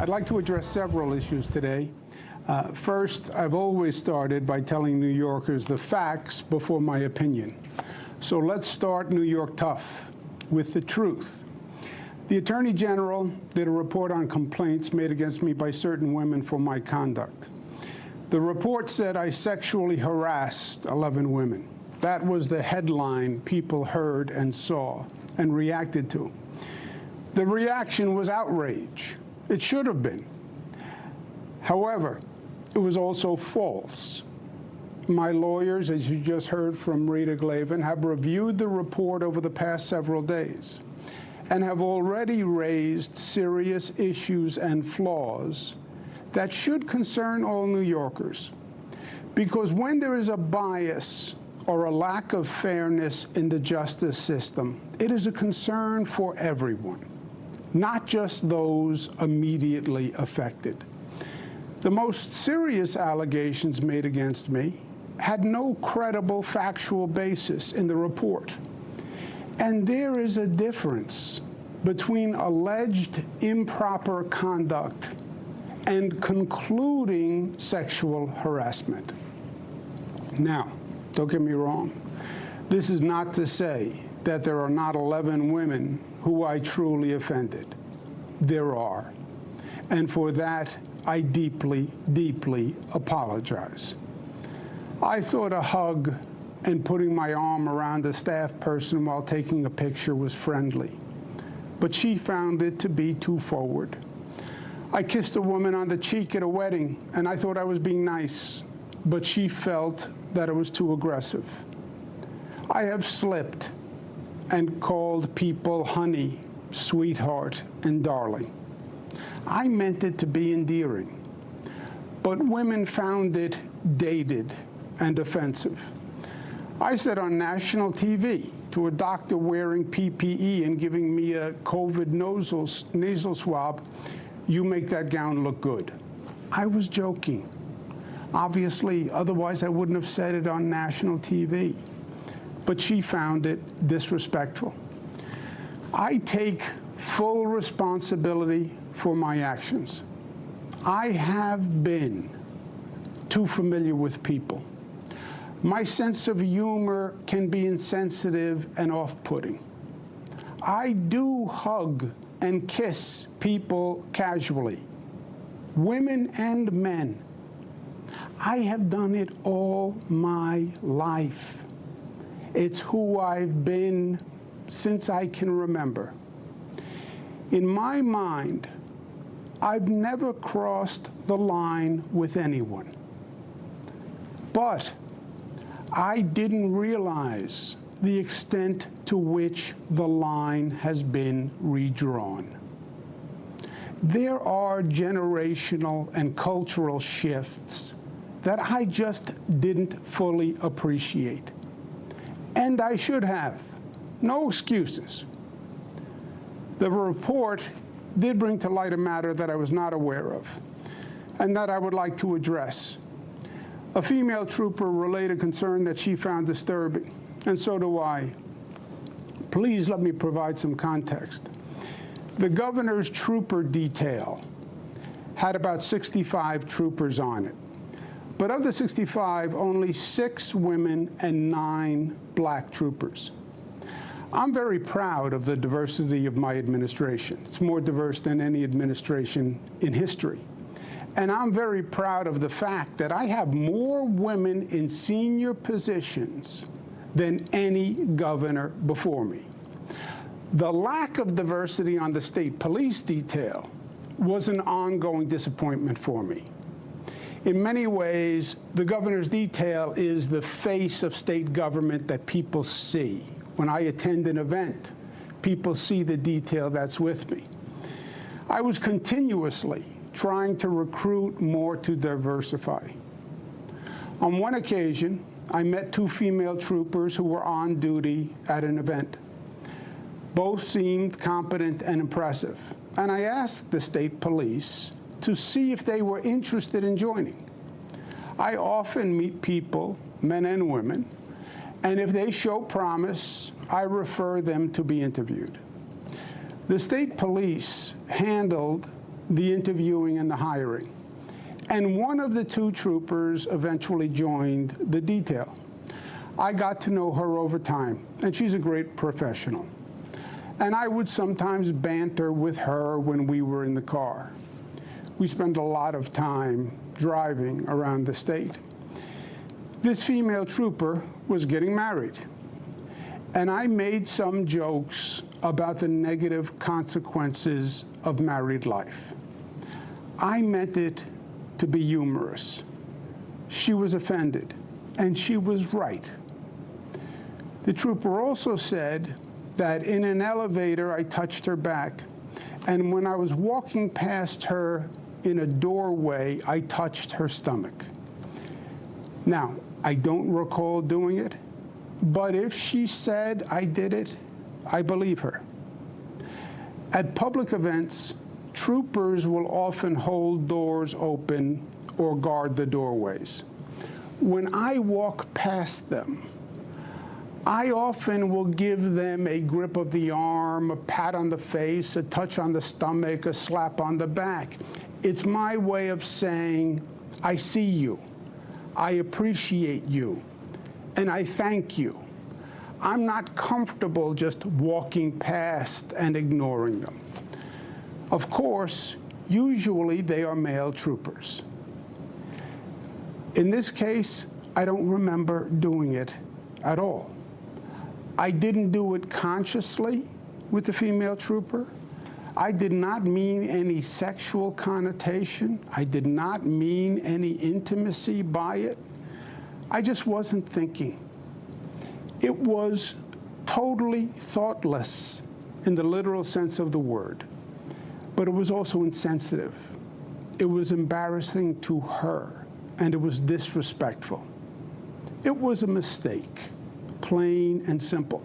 I'd like to address several issues today. First, I've always started by telling New Yorkers the facts before my opinion. So let's start New York tough with the truth. The Attorney General did a report on complaints made against me by certain women for my conduct. The report said I sexually harassed 11 women. That was the headline people heard and saw and reacted to. The reaction was outrage. It should have been. However, it was also false. My lawyers, as you just heard from Rita Glavin, have reviewed the report over the past several days and have already raised serious issues and flaws that should concern all New Yorkers. Because when there is a bias or a lack of fairness in the justice system, it is a concern for everyone, not just those immediately affected. The most serious allegations made against me had no credible factual basis in the report. And there is a difference between alleged improper conduct and concluding sexual harassment. Now, don't get me wrong. This is not to say that there are not 11 women who I truly offended. There are. And for that, I deeply, deeply apologize. I thought a hug and putting my arm around a staff person while taking a picture was friendly, but she found it to be too forward. I kissed a woman on the cheek at a wedding, and I thought I was being nice, but she felt that it was too aggressive. I have slipped and called people honey, sweetheart, and darling. I meant it to be endearing, but women found it dated and offensive. I said on national TV to a doctor wearing PPE and giving me a COVID nasal swab, "You make that gown look good." I was joking. Obviously, otherwise I wouldn't have said it on national TV. But she found it disrespectful. I take full responsibility for my actions. I have been too familiar with people. My sense of humor can be insensitive and off-putting. I do hug and kiss people casually, women and men. I have done it all my life. It's who I've been since I can remember. In my mind, I've never crossed the line with anyone. But I didn't realize the extent to which the line has been redrawn. There are generational and cultural shifts that I just didn't fully appreciate. And I should have. No excuses. The report did bring to light a matter that I was not aware of and that I would like to address. A female trooper relayed a concern that she found disturbing, and so do I. Please let me provide some context. The governor's trooper detail had about 65 troopers on it. But of the 65, only 6 women and 9 black troopers. I'm very proud of the diversity of my administration. It's more diverse than any administration in history. And I'm very proud of the fact that I have more women in senior positions than any governor before me. The lack of diversity on the state police detail was an ongoing disappointment for me. In many ways, the governor's detail is the face of state government that people see. When I attend an event, people see the detail that's with me. I was continuously trying to recruit more to diversify. On one occasion, I met 2 female troopers who were on duty at an event. Both seemed competent and impressive, and I asked the state police to see if they were interested in joining. I often meet people, men and women, and if they show promise, I refer them to be interviewed. The state police handled the interviewing and the hiring. And one of the two troopers eventually joined the detail. I got to know her over time, and she's a great professional. And I would sometimes banter with her when we were in the car. We spent a lot of time driving around the state. This female trooper was getting married, and I made some jokes about the negative consequences of married life. I meant it to be humorous. She was offended, and she was right. The trooper also said that in an elevator I touched her back, and when I was walking past her in a doorway, I touched her stomach. Now, I don't recall doing it, but if she said I did it, I believe her. At public events, troopers will often hold doors open or guard the doorways. When I walk past them, I often will give them a grip of the arm, a pat on the face, a touch on the stomach, a slap on the back. It's my way of saying, I see you, I appreciate you, and I thank you. I'm not comfortable just walking past and ignoring them. Of course, usually they are male troopers. In this case, I don't remember doing it at all. I didn't do it consciously with the female trooper. I did not mean any sexual connotation. I did not mean any intimacy by it. I just wasn't thinking. It was totally thoughtless in the literal sense of the word, but it was also insensitive. It was embarrassing to her, and it was disrespectful. It was a mistake, plain and simple.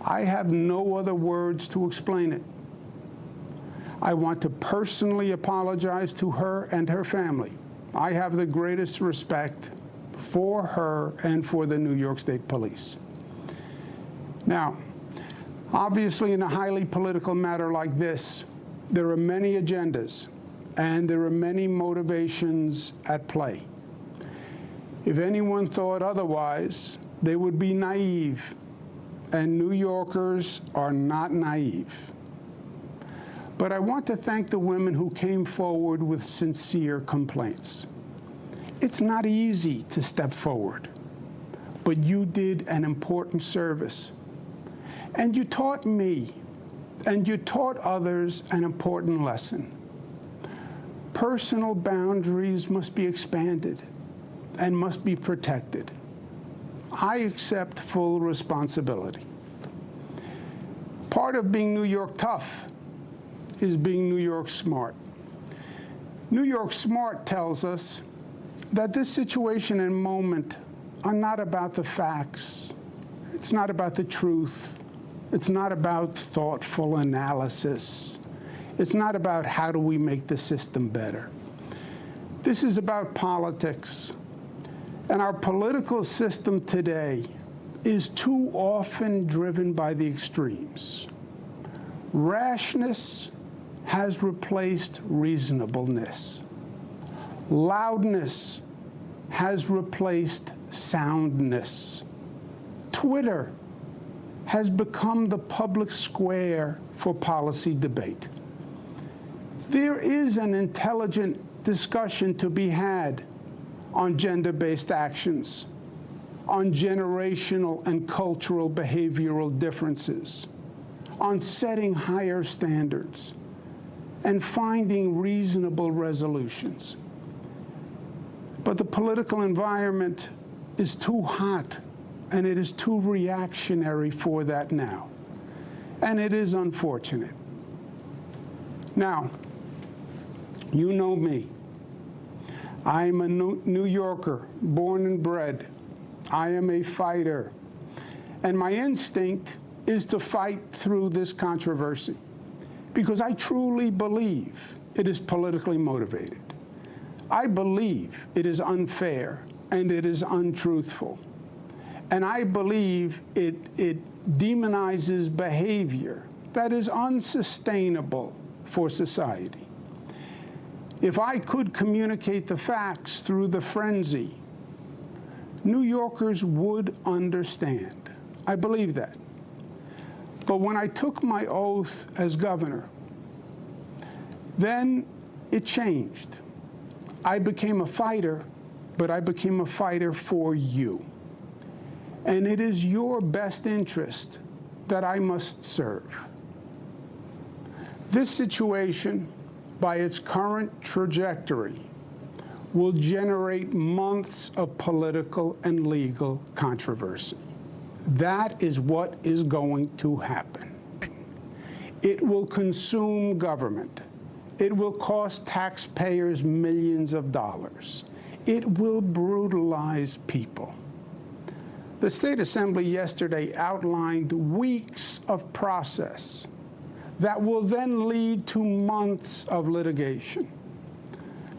I have no other words to explain it. I want to personally apologize to her and her family. I have the greatest respect for her and for the New York State Police. Now, obviously, in a highly political matter like this, there are many agendas and there are many motivations at play. If anyone thought otherwise, they would be naive, and New Yorkers are not naive. But I want to thank the women who came forward with sincere complaints. It's not easy to step forward, but you did an important service. And you taught me, and you taught others an important lesson. Personal boundaries must be expanded and must be protected. I accept full responsibility. Part of being New York tough is being New York smart. New York smart tells us that this situation and moment are not about the facts. It's not about the truth. It's not about thoughtful analysis. It's not about how do we make the system better. This is about politics. And our political system today is too often driven by the extremes. Rashness has replaced reasonableness. Loudness has replaced soundness. Twitter has become the public square for policy debate. There is an intelligent discussion to be had on gender-based actions, on generational and cultural behavioral differences, on setting higher standards, and finding reasonable resolutions. But the political environment is too hot, and it is too reactionary for that now. And it is unfortunate. Now, you know me. I'm a New Yorker, born and bred. I am a fighter. And my instinct is to fight through this controversy because I truly believe it is politically motivated. I believe it is unfair and it is untruthful. And I believe it demonizes behavior that is unsustainable for society. If I could communicate the facts through the frenzy, New Yorkers would understand. I believe that. But when I took my oath as governor, then it changed. I became a fighter, but I became a fighter for you. And it is your best interest that I must serve. This situation, by its current trajectory, will generate months of political and legal controversy. That is what is going to happen. It will consume government. It will cost taxpayers millions of dollars. It will brutalize people. The State Assembly yesterday outlined weeks of process that will then lead to months of litigation.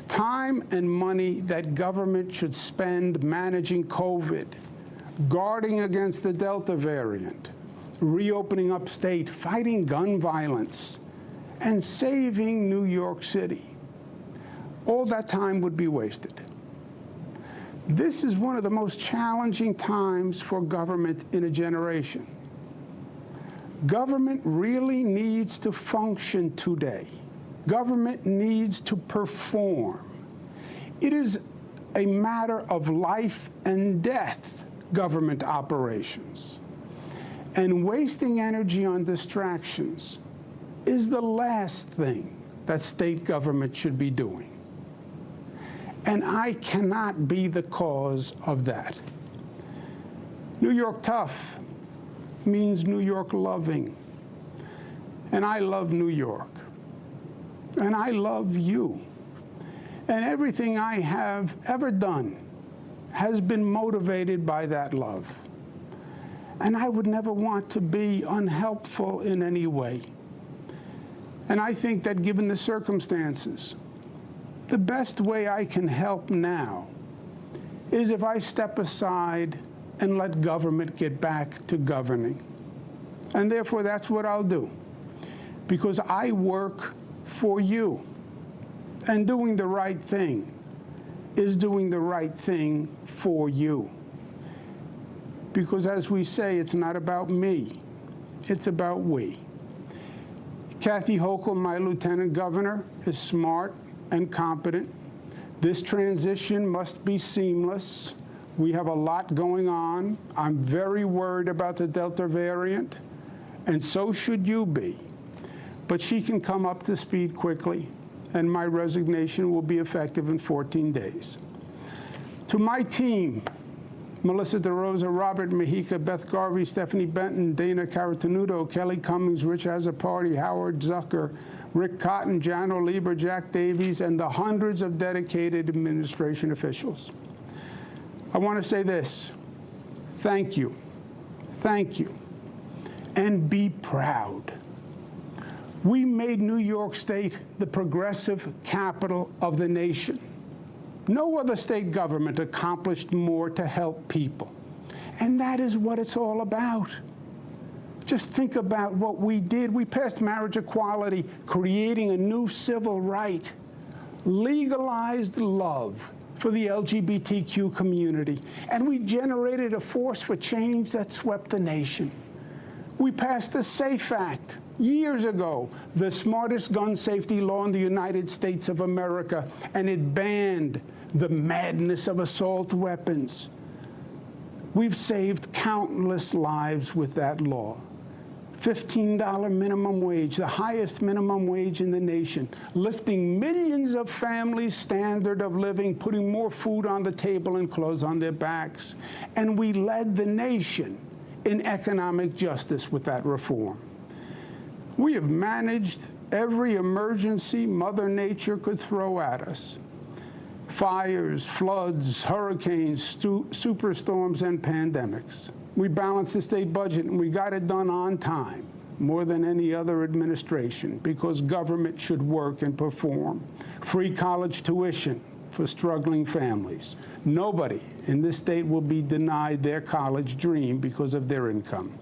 Time and money that government should spend managing COVID, guarding against the Delta variant, reopening upstate, fighting gun violence, and saving New York City. All that time would be wasted. This is one of the most challenging times for government in a generation. Government really needs to function today. Government needs to perform. It is a matter of life and death, government operations. And wasting energy on distractions is the last thing that state government should be doing. And I cannot be the cause of that. New York tough means New York loving. And I love New York. And I love you. And everything I have ever done has been motivated by that love. And I would never want to be unhelpful in any way. And I think that given the circumstances, the best way I can help now is if I step aside and let government get back to governing. And therefore, that's what I'll do, because I work for you. And doing the right thing is doing the right thing for you. Because as we say, it's not about me, it's about we. Kathy Hochul, my lieutenant governor, is smart and competent. This transition must be seamless. We have a lot going on. I'm very worried about the Delta variant, and so should you be. But she can come up to speed quickly, and my resignation will be effective in 14 days. To my team, Melissa DeRosa, Robert Mahica, Beth Garvey, Stephanie Benton, Dana Caratanudo, Kelly Cummings, Rich Azzapardi, Howard Zucker, Rick Cotton, Jano Lieber, Jack Davies, and the hundreds of dedicated administration officials. I want to say this: thank you, and be proud. We made New York State the progressive capital of the nation. No other state government accomplished more to help people. And that is what it's all about. Just think about what we did. We passed marriage equality, creating a new civil right, legalized love for the LGBTQ community, and we generated a force for change that swept the nation. We passed the SAFE Act years ago, the smartest gun safety law in the United States of America, and it banned the madness of assault weapons. We've saved countless lives with that law. $15 minimum wage, the highest minimum wage in the nation, lifting millions of families' standard of living, putting more food on the table and clothes on their backs. And we led the nation in economic justice with that reform. We have managed every emergency Mother Nature could throw at us: fires, floods, hurricanes, superstorms, and pandemics. We balanced the state budget, and we got it done on time, more than any other administration, because government should work and perform. Free college tuition for struggling families. Nobody in this state will be denied their college dream because of their income.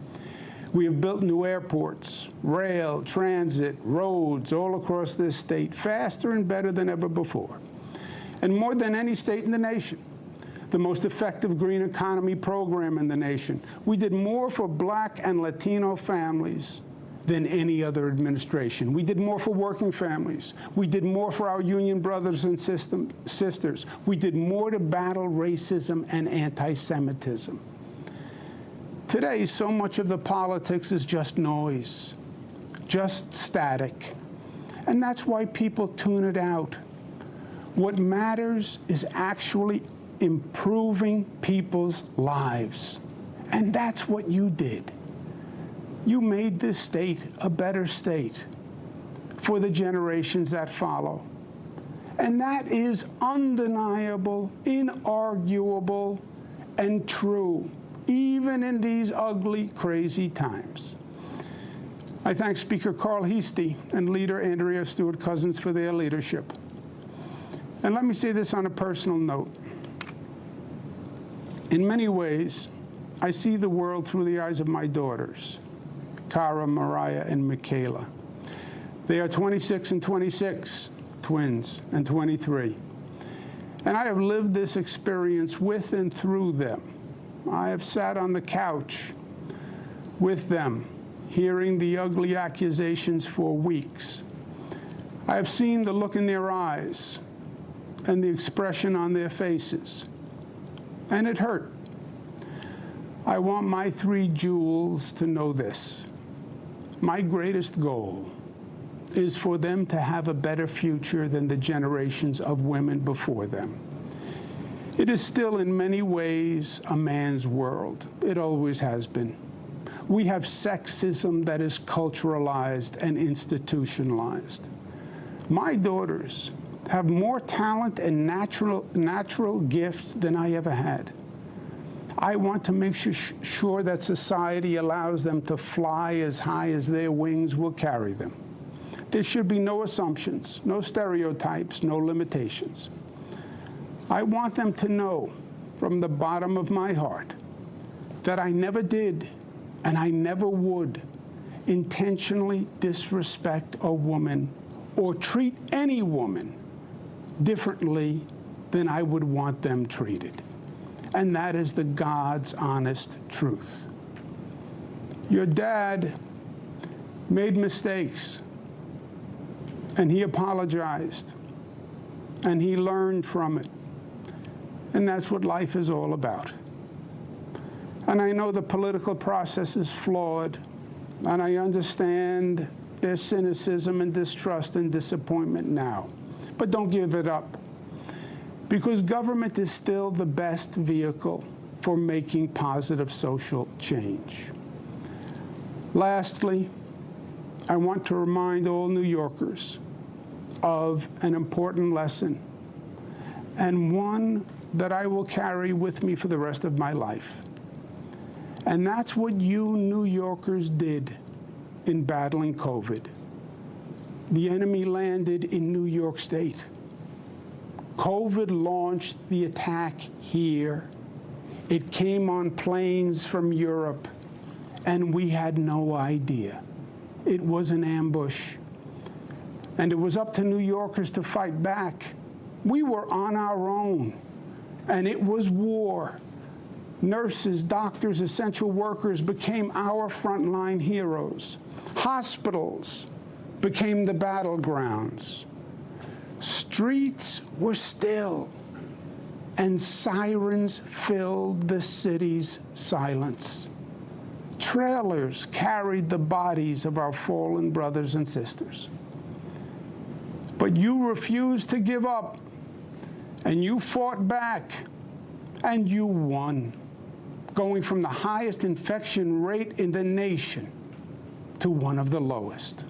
We have built new airports, rail, transit, roads all across this state faster and better than ever before, and more than any state in the nation. The most effective green economy program in the nation. We did more for Black and Latino families than any other administration. We did more for working families. We did more for our union brothers and sisters. We did more to battle racism and anti-Semitism. Today, so much of the politics is just noise, just static. And that's why people tune it out. What matters is actually improving people's lives. And that's what you did. You made this state a better state for the generations that follow. And that is undeniable, inarguable, and true, even in these ugly, crazy times. I thank Speaker Carl Heastie and Leader Andrea Stewart-Cousins for their leadership. And let me say this on a personal note. In many ways, I see the world through the eyes of my daughters, Cara, Mariah, and Michaela. They are 26 and 26, twins, and 23. And I have lived this experience with and through them. I have sat on the couch with them, hearing the ugly accusations for weeks. I have seen the look in their eyes and the expression on their faces, and it hurt. I want my three jewels to know this. My greatest goal is for them to have a better future than the generations of women before them. It is still in many ways a man's world. It always has been. We have sexism that is culturalized and institutionalized. My daughters have more talent and natural gifts than I ever had. I want to make sure that society allows them to fly as high as their wings will carry them. There should be no assumptions, no stereotypes, no limitations. I want them to know from the bottom of my heart that I never did and I never would intentionally disrespect a woman or treat any woman differently than I would want them treated. And that is the God's honest truth. Your dad made mistakes, and he apologized, and he learned from it. And that's what life is all about. And I know the political process is flawed, and I understand there's cynicism and distrust and disappointment now. But don't give it up, because government is still the best vehicle for making positive social change. Lastly, I want to remind all New Yorkers of an important lesson, and one that I will carry with me for the rest of my life. And that's what you New Yorkers did in battling COVID. The enemy landed in New York State. COVID launched the attack here. It came on planes from Europe, and we had no idea. It was an ambush. And it was up to New Yorkers to fight back. We were on our own, and it was war. Nurses, doctors, essential workers became our frontline heroes. Hospitals became the battlegrounds. Streets were still, and sirens filled the city's silence. Trailers carried the bodies of our fallen brothers and sisters. But you refused to give up, and you fought back, and you won, going from the highest infection rate in the nation to one of the lowest.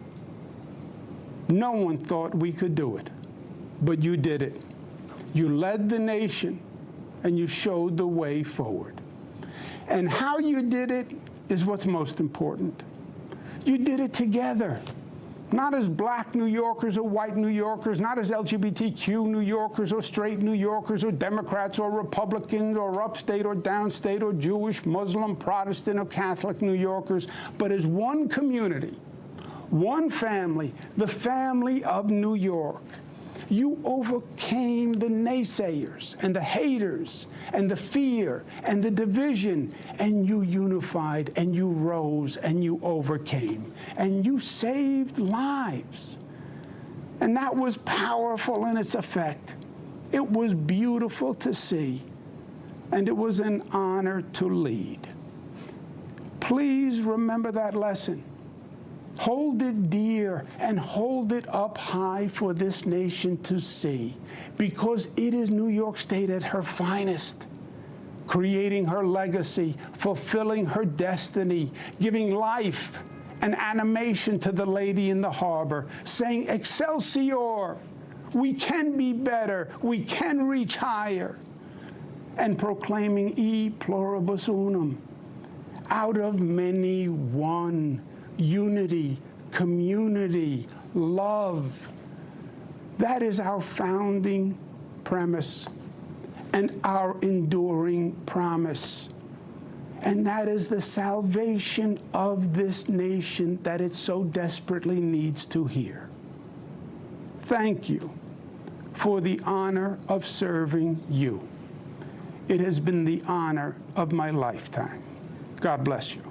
No one thought we could do it, but you did it. You led the nation, and you showed the way forward. And how you did it is what's most important. You did it together. Not as black New Yorkers or white New Yorkers, not as LGBTQ New Yorkers or straight New Yorkers or Democrats or Republicans or upstate or downstate or Jewish, Muslim, Protestant or Catholic New Yorkers, but as one community, one family, the family of New York. You overcame the naysayers and the haters and the fear and the division, and you unified and you rose and you overcame and you saved lives. And that was powerful in its effect. It was beautiful to see, and it was an honor to lead. Please remember that lesson. Hold it dear and hold it up high for this nation to see, because it is New York State at her finest, creating her legacy, fulfilling her destiny, giving life and animation to the lady in the harbor, saying, "Excelsior, we can be better, we can reach higher," and proclaiming e pluribus unum, out of many one. Unity, community, love. That is our founding premise and our enduring promise. And that is the salvation of this nation that it so desperately needs to hear. Thank you for the honor of serving you. It has been the honor of my lifetime. God bless you.